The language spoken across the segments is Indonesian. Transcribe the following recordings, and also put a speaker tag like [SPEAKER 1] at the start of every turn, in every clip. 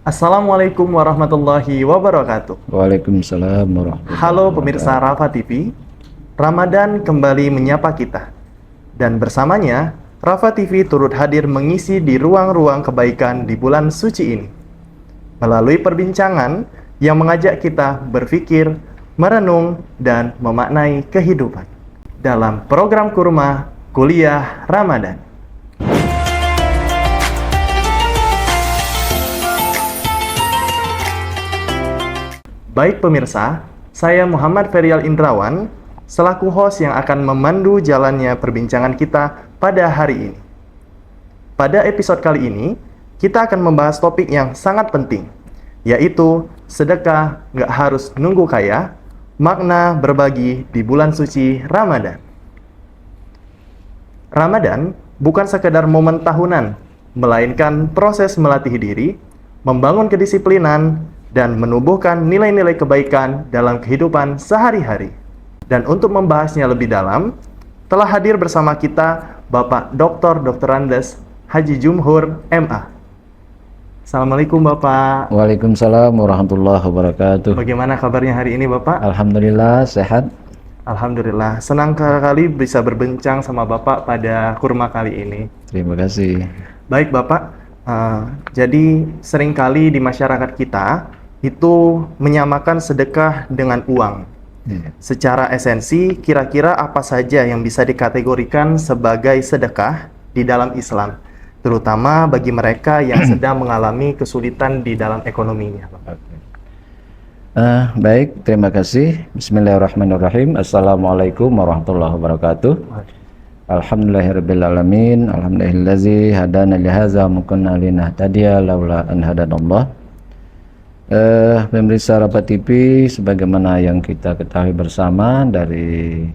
[SPEAKER 1] Assalamualaikum warahmatullahi wabarakatuh.
[SPEAKER 2] Waalaikumsalam warahmatullahi
[SPEAKER 1] Halo pemirsa
[SPEAKER 2] wabarakatuh.
[SPEAKER 1] Rafa TV, Ramadan kembali menyapa kita. Dan bersamanya, Rafa TV turut hadir mengisi di ruang-ruang kebaikan di bulan suci ini. Melalui perbincangan yang mengajak kita berpikir, merenung, dan memaknai kehidupan. Dalam program Kurma Kuliah Ramadan. Baik pemirsa, saya Muhammad Ferial Indrawan, selaku host yang akan memandu jalannya perbincangan kita pada hari ini. Pada episode kali ini, kita akan membahas topik yang sangat penting, yaitu sedekah nggak harus nunggu kaya, makna berbagi di bulan suci Ramadan. Ramadan bukan sekedar momen tahunan, melainkan proses melatih diri, membangun kedisiplinan, dan menumbuhkan nilai-nilai kebaikan dalam kehidupan sehari-hari. Dan untuk membahasnya lebih dalam, telah hadir bersama kita Bapak Dr. Andes Haji Jumhur MA. Assalamualaikum Bapak.
[SPEAKER 2] Waalaikumsalam warahmatullahi wabarakatuh.
[SPEAKER 1] Bagaimana kabarnya hari ini Bapak?
[SPEAKER 2] Alhamdulillah sehat.
[SPEAKER 1] Alhamdulillah, senang sekali bisa berbincang sama Bapak pada kurma kali ini.
[SPEAKER 2] Terima kasih.
[SPEAKER 1] Baik Bapak, jadi seringkali di masyarakat kita itu menyamakan sedekah dengan uang. Secara esensi, kira-kira apa saja yang bisa dikategorikan sebagai sedekah di dalam Islam, terutama bagi mereka yang sedang mengalami kesulitan di dalam ekonominya, Bapak?
[SPEAKER 2] Baik, terima kasih. Bismillahirrahmanirrahim. Assalamualaikum warahmatullahi wabarakatuh. Alhamdulillahirrabbilalamin. Alhamdulillazi hadana lihaza mukunna linahtadiya laula an hadanallah. Pemirsa Rafa TV, sebagaimana yang kita ketahui bersama dari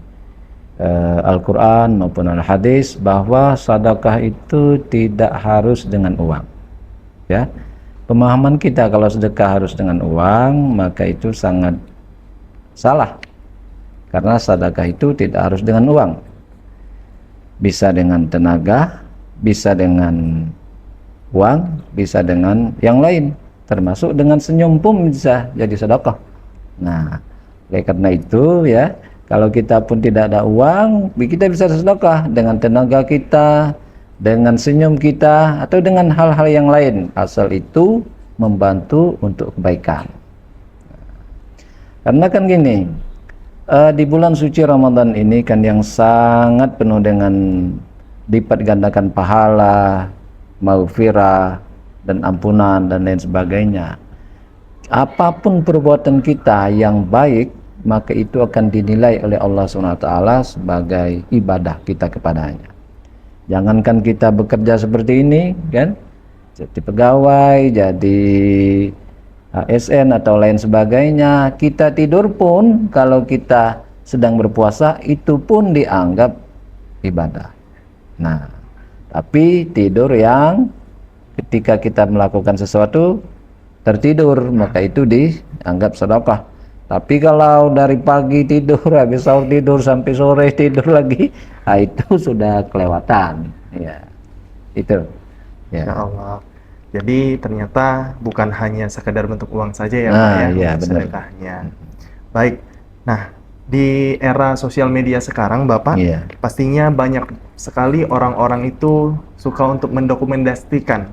[SPEAKER 2] Al-Quran maupun Al-Hadis, bahwa sedekah itu tidak harus dengan uang. Ya, pemahaman kita kalau sedekah harus dengan uang, maka itu sangat salah, karena sedekah itu tidak harus dengan uang. Bisa dengan tenaga, bisa dengan uang, bisa dengan yang lain, termasuk dengan senyum pun bisa jadi sedekah. Nah, oleh karena itu ya, kalau kita pun tidak ada uang, kita bisa sedekah dengan tenaga kita, dengan senyum kita, atau dengan hal-hal yang lain, asal itu membantu untuk kebaikan. Karena kan gini, di bulan suci Ramadan ini kan yang sangat penuh dengan lipat gandakan pahala, maghfirah, dan ampunan dan lain sebagainya. Apapun perbuatan kita yang baik, maka itu akan dinilai oleh Allah SWT sebagai ibadah kita kepadanya. Jangankan kita bekerja seperti ini, kan, jadi pegawai, jadi ASN atau lain sebagainya, kita tidur pun kalau kita sedang berpuasa itu pun dianggap ibadah. Nah, tapi tidur yang ketika kita melakukan sesuatu tertidur, maka itu dianggap sedekah. Tapi kalau dari pagi tidur, habis sahur tidur, sampai sore tidur lagi, itu sudah kelewatan. Ya, itu. Ya.
[SPEAKER 1] Ya Allah. Jadi ternyata bukan hanya sekedar bentuk uang saja ya Pak ya,
[SPEAKER 2] Iya,
[SPEAKER 1] untuk
[SPEAKER 2] benar.
[SPEAKER 1] sedekahnya. Baik. Nah, di era sosial media sekarang Bapak,
[SPEAKER 2] Iya.
[SPEAKER 1] pastinya banyak sekali orang-orang itu suka untuk mendokumentasikan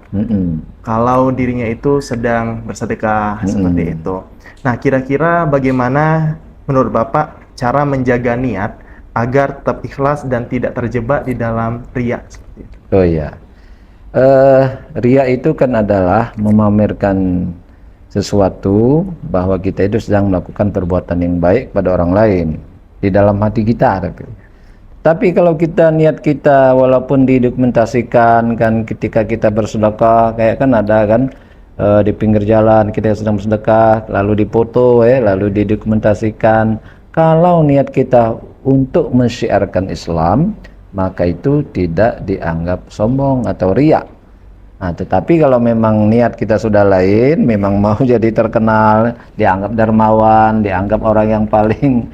[SPEAKER 1] kalau dirinya itu sedang bersedekah seperti itu. Nah, kira-kira bagaimana menurut Bapak cara menjaga niat agar tetap ikhlas dan tidak terjebak di dalam riya seperti itu?
[SPEAKER 2] Oh iya. Riya itu kan adalah memamerkan sesuatu bahwa kita itu sedang melakukan perbuatan yang baik pada orang lain di dalam hati kita. Tapi kalau kita niat kita walaupun didokumentasikan kan, ketika kita bersedekah, kayak kan ada kan di pinggir jalan kita sedang bersedekah, lalu dipoto lalu didokumentasikan. Kalau niat kita untuk mensyiarkan Islam, maka itu tidak dianggap sombong atau riya. Nah, tetapi kalau memang niat kita sudah lain, memang mau jadi terkenal, dianggap dermawan, dianggap orang yang paling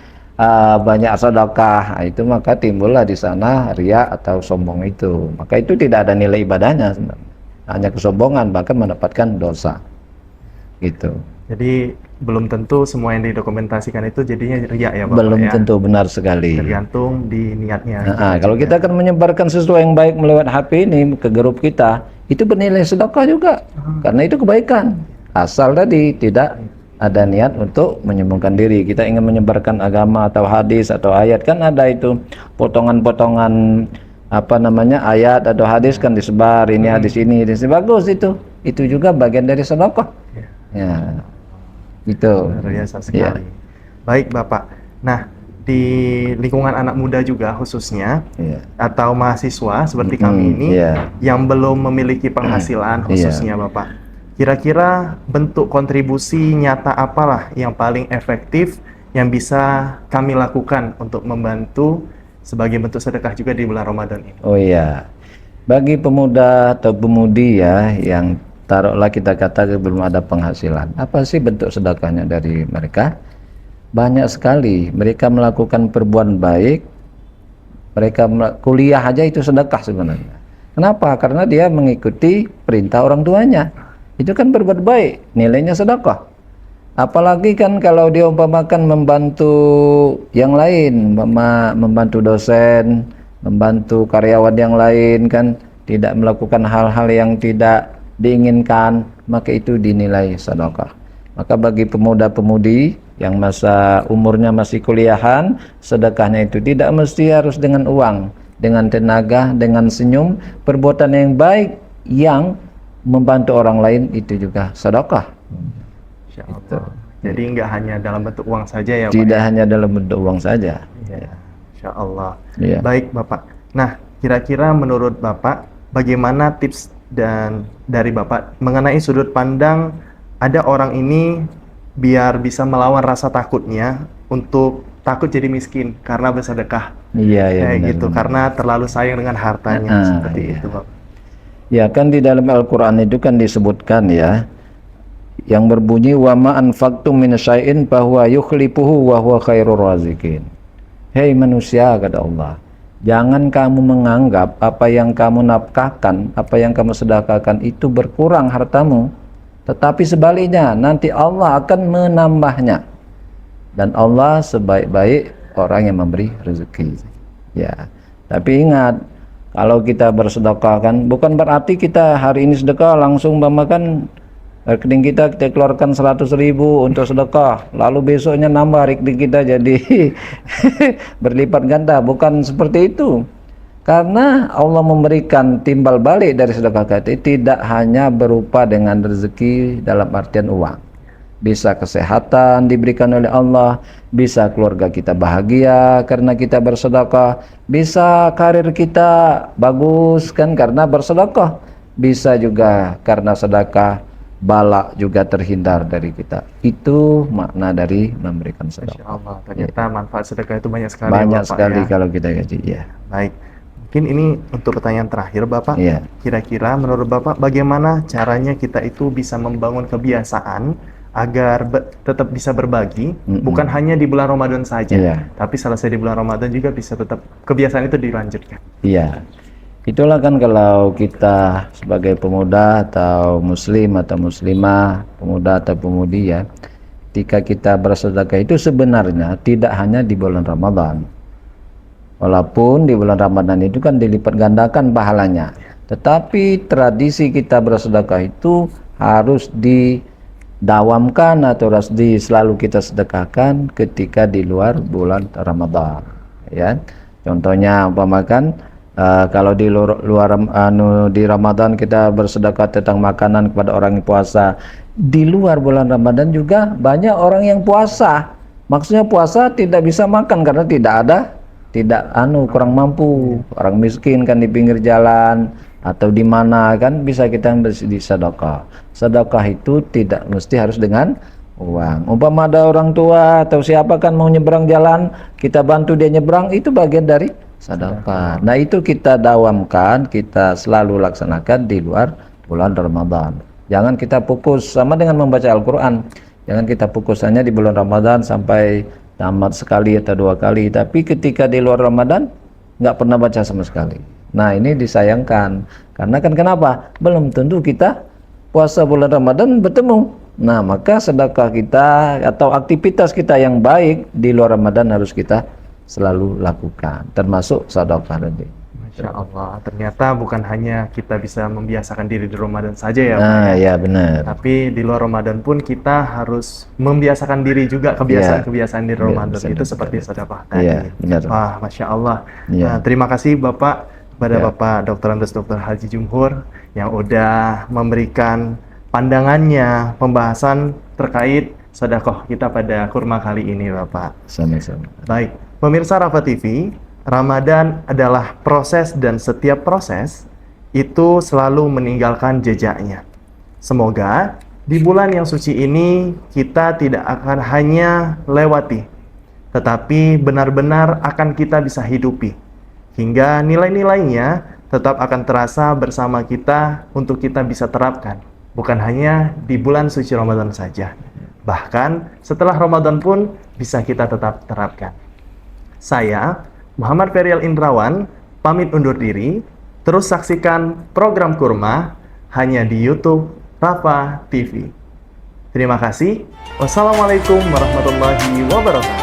[SPEAKER 2] banyak sedekah, itu maka timbullah di sana riya atau sombong itu. Maka itu tidak ada nilai ibadahnya sebenarnya. Hanya kesombongan, bahkan mendapatkan dosa. gitu.
[SPEAKER 1] Jadi belum tentu semua yang didokumentasikan itu jadinya riya ya Bapak
[SPEAKER 2] Belum
[SPEAKER 1] ya.
[SPEAKER 2] tentu benar sekali.
[SPEAKER 1] Tergantung di niatnya.
[SPEAKER 2] Kalau kita akan menyebarkan sesuatu yang baik melewat HP ini ke grup kita, itu bernilai sedekah juga, karena itu kebaikan. Asal tadi tidak ada niat untuk menyembuhkan diri. Kita ingin menyebarkan agama atau hadis atau ayat, kan ada itu potongan-potongan apa namanya ayat atau hadis kan disebar, ini hadis ini bagus itu juga bagian dari sedekah ya, itu
[SPEAKER 1] Luar biasa sekali. Baik Bapak. Nah, di lingkungan anak muda juga khususnya atau mahasiswa seperti kami ini yang belum memiliki penghasilan khususnya Bapak, kira-kira bentuk kontribusi nyata apalah yang paling efektif yang bisa kami lakukan untuk membantu sebagai bentuk sedekah juga di bulan Ramadan ini?
[SPEAKER 2] Oh iya, bagi pemuda atau pemudi ya yang taruhlah kita katakan belum ada penghasilan, apa sih bentuk sedekahnya dari mereka? Banyak sekali. Mereka melakukan perbuatan baik, mereka kuliah aja itu sedekah sebenarnya. Kenapa? Karena dia mengikuti perintah orang tuanya. Itu kan berbuat baik, nilainya sedekah. Apalagi kan kalau dia umpamakan membantu yang lain, membantu dosen, membantu karyawan yang lain kan, tidak melakukan hal-hal yang tidak diinginkan, maka itu dinilai sedekah. Maka bagi pemuda-pemudi yang masa umurnya masih kuliahan, sedekahnya itu tidak mesti harus dengan uang, dengan tenaga, dengan senyum, perbuatan yang baik yang membantu orang lain itu juga sedekah.
[SPEAKER 1] Gitu. Jadi nggak hanya dalam bentuk uang saja ya Pak?
[SPEAKER 2] Tidak hanya dalam bentuk uang saja.
[SPEAKER 1] Insya Allah. Baik Bapak. Nah, kira-kira menurut Bapak, bagaimana tips dan dari Bapak mengenai sudut pandang ada orang ini biar bisa melawan rasa takutnya untuk takut jadi miskin karena bersedekah? Kayak gitu, karena terlalu sayang dengan hartanya, seperti itu Bapak.
[SPEAKER 2] Ya kan di dalam Al-Quran itu kan disebutkan ya, yang berbunyi wa ma anfaqtum min syai'in bahwa yukhlifuhu wa huwa khairur raziqin. Hei manusia, kata Allah, jangan kamu menganggap apa yang kamu nafkahkan, apa yang kamu sedekahkan itu berkurang hartamu, tetapi sebaliknya nanti Allah akan menambahnya, dan Allah sebaik-baik orang yang memberi rezeki. Ya, tapi ingat, kalau kita bersedekah kan bukan berarti kita hari ini sedekah langsung makan rekening kita keluarkan 100.000 untuk sedekah, lalu besoknya nambah rekening kita jadi berlipat ganda. Bukan seperti itu, karena Allah memberikan timbal balik dari sedekah kita tidak hanya berupa dengan rezeki dalam artian uang, bisa kesehatan diberikan oleh Allah, bisa keluarga kita bahagia karena kita bersedekah, bisa karir kita bagus kan karena bersedekah, bisa juga karena sedekah bala juga terhindar dari kita. Itu makna dari memberikan sedekah.
[SPEAKER 1] Masya Allah, ternyata manfaat sedekah itu banyak sekali.
[SPEAKER 2] Banyak
[SPEAKER 1] Bapak,
[SPEAKER 2] sekali
[SPEAKER 1] ya.
[SPEAKER 2] kalau kita gaji. Ya.
[SPEAKER 1] Baik, mungkin ini untuk pertanyaan terakhir Bapak. Kira-kira menurut Bapak bagaimana caranya kita itu bisa membangun kebiasaan agar tetap bisa berbagi, bukan hanya di bulan Ramadan saja, tapi selesai di bulan Ramadan juga bisa tetap kebiasaan itu dilanjutkan.
[SPEAKER 2] Iya. Itulah kan kalau kita sebagai pemuda atau muslim atau muslimah, pemuda atau pemudi ya, ketika kita bersedekah itu sebenarnya tidak hanya di bulan Ramadan. Walaupun di bulan Ramadan itu kan dilipat gandakan pahalanya, tetapi tradisi kita bersedekah itu harus didawamkan atau harus selalu kita sedekahkan ketika di luar bulan Ramadan. Ya, contohnya umpamakan kalau di di Ramadan kita bersedekah tentang makanan kepada orang yang puasa, di luar bulan Ramadan juga banyak orang yang puasa. Maksudnya puasa tidak bisa makan karena kurang mampu, orang miskin kan di pinggir jalan atau di mana kan bisa kita bersedekah. Sedekah itu tidak mesti harus dengan uang. Umpama ada orang tua atau siapa kan mau nyebrang jalan, kita bantu dia nyebrang, itu bagian dari sedekah. Nah itu kita dawamkan, kita selalu laksanakan di luar bulan Ramadan. Jangan kita fokus sama dengan membaca Al-Quran. Jangan kita fokus hanya di bulan Ramadan sampai tamat sekali atau 2 kali. Tapi ketika di luar Ramadan nggak pernah baca sama sekali. Nah ini disayangkan. Karena kan kenapa? Belum tentu kita puasa bulan Ramadan bertemu Nah, maka sedekah kita atau aktivitas kita yang baik di luar Ramadan harus kita selalu lakukan, termasuk sedekah tadi.
[SPEAKER 1] Masya Allah, ternyata bukan hanya kita bisa membiasakan diri di Ramadan saja ya Pak
[SPEAKER 2] Nah,
[SPEAKER 1] ya.
[SPEAKER 2] ya benar.
[SPEAKER 1] Tapi di luar Ramadan pun kita harus membiasakan diri juga kebiasaan-kebiasaan di Ramadan itu seperti sedekah tadi.
[SPEAKER 2] Iya, benar.
[SPEAKER 1] Wah, Masya Allah.
[SPEAKER 2] Iya.
[SPEAKER 1] Nah, terima kasih Bapak kepada
[SPEAKER 2] Ya.
[SPEAKER 1] Bapak Dr. Andes Dr. Haji Jumhur yang udah memberikan pandangannya, pembahasan terkait sedekah kita pada kurma kali ini Bapak.
[SPEAKER 2] Sama-sama.
[SPEAKER 1] Baik, pemirsa Rafa TV, Ramadan adalah proses dan setiap proses itu selalu meninggalkan jejaknya. Semoga di bulan yang suci ini kita tidak akan hanya lewati, tetapi benar-benar akan kita bisa hidupi. Hingga nilai-nilainya tetap akan terasa bersama kita untuk kita bisa terapkan. Bukan hanya di bulan suci Ramadan saja. Bahkan setelah Ramadan pun bisa kita tetap terapkan. Saya, Muhammad Ferial Indrawan, pamit undur diri. Terus saksikan program Kurma hanya di YouTube Rafa TV. Terima kasih. Wassalamualaikum warahmatullahi wabarakatuh.